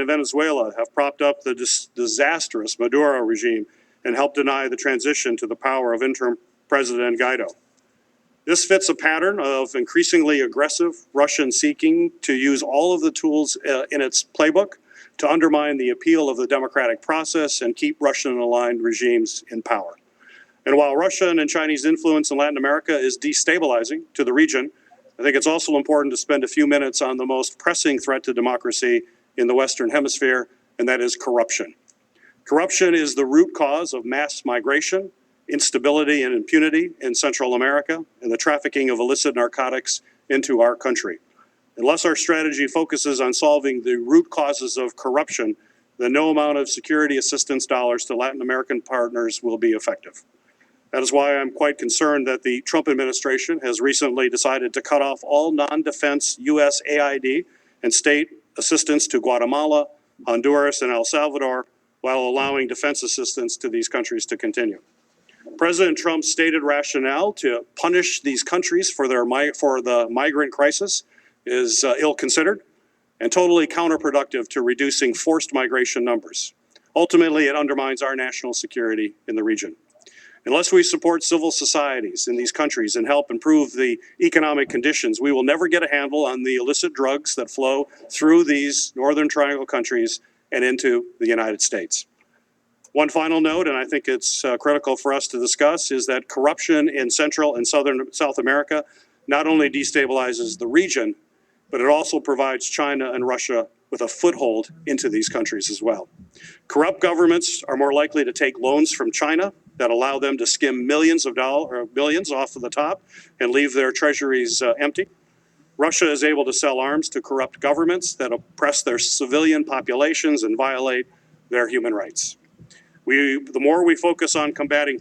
and Venezuela have propped up the disastrous Maduro regime and helped deny the transition to the power of interim President Guaido. This fits a pattern of increasingly aggressive Russian seeking to use all of the tools in its playbook to undermine the appeal of the democratic process and keep Russian-aligned regimes in power. And while Russian and Chinese influence in Latin America is destabilizing to the region, I think it's also important to spend a few minutes on the most pressing threat to democracy in the Western Hemisphere, and that is corruption. Corruption is the root cause of mass migration, instability and impunity in Central America, and the trafficking of illicit narcotics into our country. Unless our strategy focuses on solving the root causes of corruption, then no amount of security assistance dollars to Latin American partners will be effective. That is why I'm quite concerned that the Trump administration has recently decided to cut off all non-defense U.S. AID and state assistance to Guatemala, Honduras, and El Salvador, while allowing defense assistance to these countries to continue. President Trump's stated rationale to punish these countries for the migrant crisis is ill-considered and totally counterproductive to reducing forced migration numbers. Ultimately, it undermines our national security in the region. Unless we support civil societies in these countries and help improve the economic conditions, we will never get a handle on the illicit drugs that flow through these Northern Triangle countries and into the United States. One final note, and I think it's critical for us to discuss, is that corruption in Central and South America not only destabilizes the region, but it also provides China and Russia with a foothold into these countries as well. Corrupt governments are more likely to take loans from China that allow them to skim millions of dollars or billions off of the top and leave their treasuries empty. Russia is able to sell arms to corrupt governments that oppress their civilian populations and violate their human rights. The more we focus on combating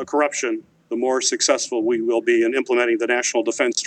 corruption, the more successful we will be in implementing the national defense